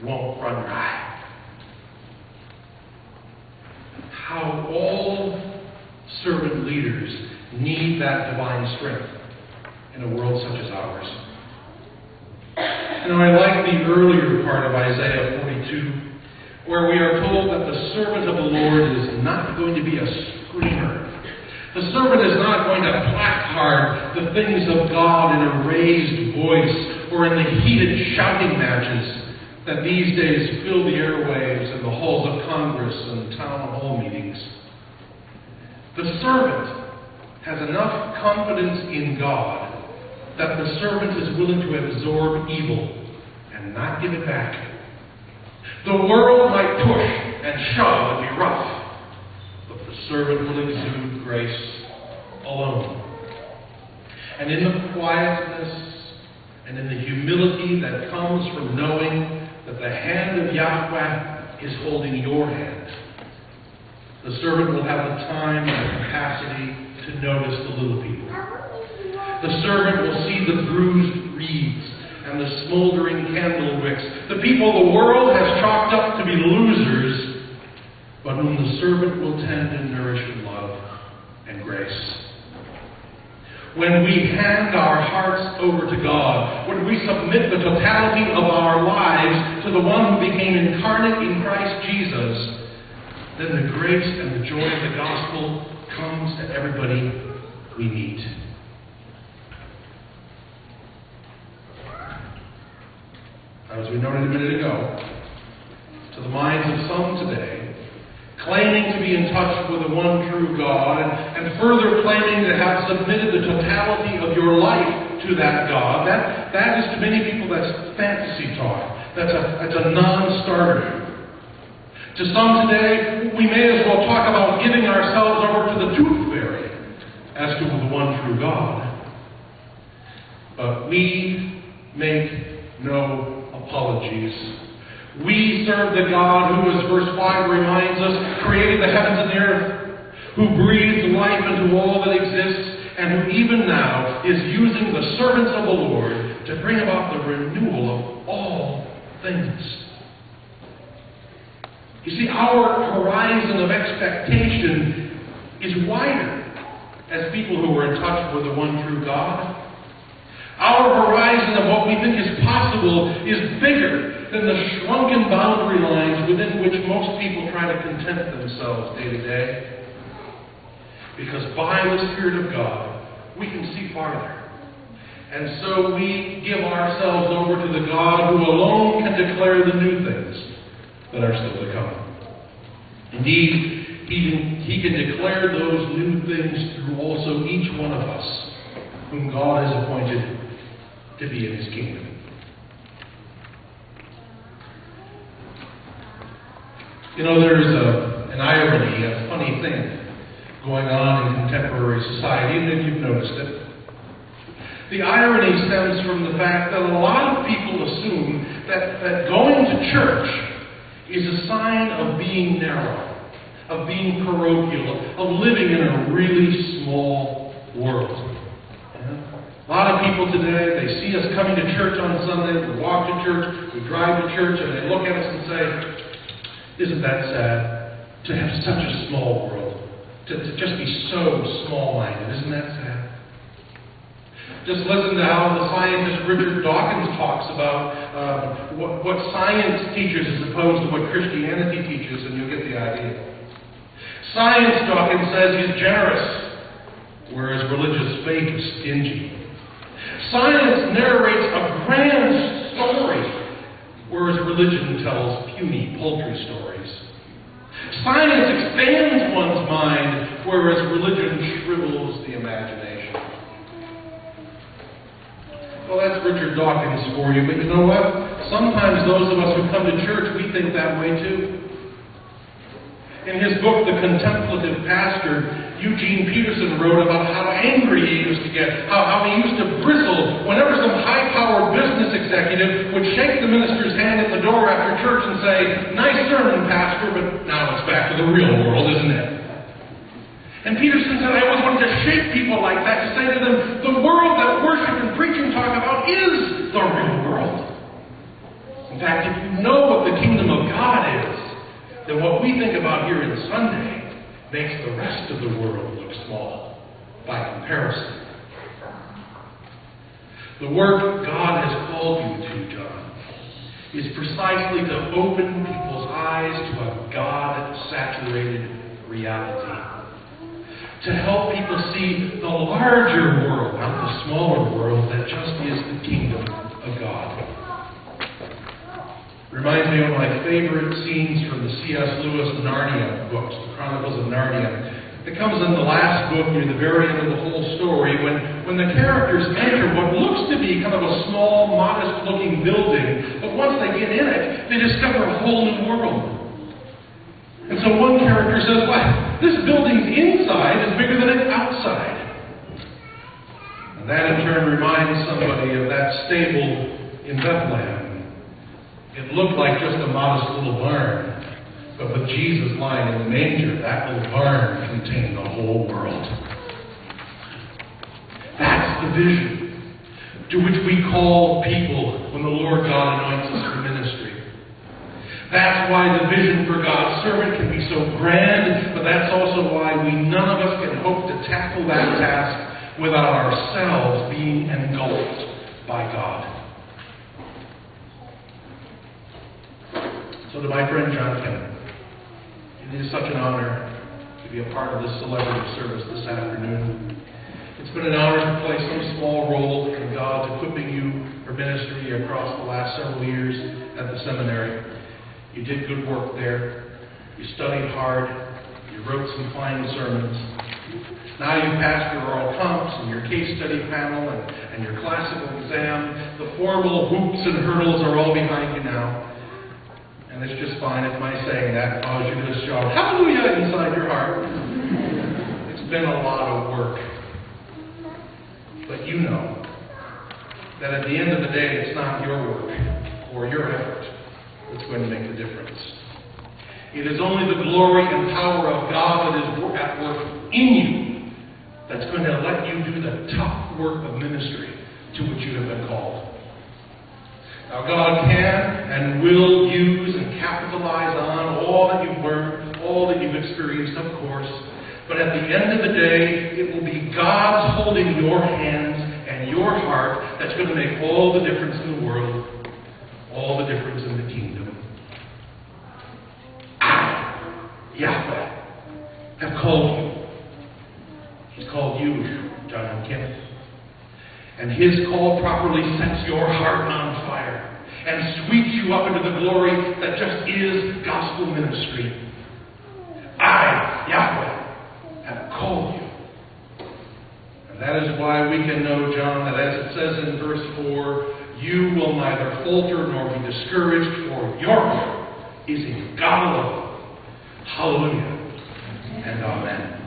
won't run dry. How all servant leaders need that divine strength in a world such as ours. I like the earlier part of Isaiah 42, where we are told that the servant of the Lord is not going to be a screamer. The servant is not going to placard the things of God in a raised voice or in the heated shouting matches that these days fill the airwaves and the halls of Congress and town hall meetings. The servant has enough confidence in God that the servant is willing to absorb evil and not give it back. The world might push and shove and be rough, but the servant will exude grace alone. And in the quietness and in the humility that comes from knowing that the hand of Yahweh is holding your hand, the servant will have the time and the capacity to notice the little people. The servant will see the bruised reeds and the smoldering candle wicks, the people the world has chalked up to be losers, but whom the servant will tend and nourish in love and grace. When we hand our hearts over to God, when we submit the totality of our lives to the one who became incarnate in Christ Jesus, then the grace and the joy of the gospel comes to everybody we meet. As we noted a minute ago, to the minds of some today, claiming to be in touch with the one true God and further claiming to have submitted the totality of your life to that God, that is to many people that's fantasy talk. That's a non-starter. To some today, we may as well talk about giving ourselves over to the tooth fairy as to the one true God. But we make no apologies. We serve the God who, as verse 5 reminds us, created the heavens and the earth, who breathed life into all that exists, and who even now is using the servants of the Lord to bring about the renewal of all things. You see, our horizon of expectation is wider as people who are in touch with the one true God. Our horizon of what we think is possible is bigger than the shrunken boundary lines within which most people try to content themselves day to day. Because by the Spirit of God, we can see farther. And so we give ourselves over to the God who alone can declare the new things that are still to come. Indeed, He can declare those new things through also each one of us, whom God has appointed to be in His kingdom. You know, there's an irony, a funny thing going on in contemporary society, even if you've noticed it. The irony stems from the fact that a lot of people assume that going to church is a sign of being narrow, of being parochial, of living in a really small world. A lot of people today, they see us coming to church on Sunday, we walk to church, we drive to church, and they look at us and say, isn't that sad to have such a small world, to just be so small-minded, isn't that sad? Just listen to how the scientist Richard Dawkins talks about what science teaches as opposed to what Christianity teaches, and you'll get the idea. Science, Dawkins says, is generous, whereas religious faith is stingy. Science narrates a grand story, whereas religion tells puny, paltry stories. Science expands one's mind, whereas religion shrivels the imagination. Well, that's Richard Dawkins for you, but you know what? Sometimes those of us who come to church, we think that way too. In his book, The Contemplative Pastor, Eugene Peterson wrote about how angry he used to get, how he used to bristle whenever some high-powered business executive would shake the minister's hand at the door after church and say, "Nice sermon, Pastor, but now it's back to the real world, isn't it?" And Peterson said, I always wanted to shake people like that, to say to them, the world that worship and preaching talk about is the real world. And fact, if you know what the kingdom of God is, then what we think about here in Sunday makes the rest of the world look small by comparison. The work God has called you to, John, is precisely to open people's eyes to a God-saturated reality. To help people see the larger world, not the smaller world that just is the kingdom of God. Reminds me of one of my favorite scenes from the C.S. Lewis Narnia books, the Chronicles of Narnia. It comes in the last book near the very end of the whole story when the characters enter what looks to be kind of a small, modest-looking building, but once they get in it, they discover a whole new world. And so one character says, "Well, this building's inside is bigger than its outside." And that in turn reminds somebody of that stable in Bethlehem. It looked like just a modest little barn. But with Jesus lying in the manger, that little barn contained the whole world. That's the vision to which we call people when the Lord God anoints us for ministry. That's why the vision for God's servant can be so grand, but that's also why none of us can hope to tackle that task without ourselves being engulfed by God. So to my friend John Kennedy, it is such an honor to be a part of this celebrity service this afternoon. It's been an honor to play some small role in God's equipping you for ministry across the last several years at the seminary. You did good work there. You studied hard. You wrote some fine sermons. Now you passed your oral comps and your case study panel and your classical exam. The formal hoops and hurdles are all behind you now. And it's just fine if my saying that caused you to shout hallelujah inside your heart. It's been a lot of work. But you know that at the end of the day, it's not your work or your effort that's going to make the difference. It is only the glory and power of God that is at work in you that's going to let you do the tough work of ministry to which you have been called. Now, God can and will use and capitalize on all that you've learned, all that you've experienced, of course. But at the end of the day, it will be God's holding your hands and your heart that's going to make all the difference in the world, all the difference in the kingdom. I, Yahweh, have called you. He's called you, John Kennedy. And His call properly sets your heart on fire and sweeps you up into the glory that just is gospel ministry. I, Yahweh, have called you. And that is why we can know, John, that as it says in verse 4, you will neither falter nor be discouraged, for your hope is in God alone. Hallelujah and amen.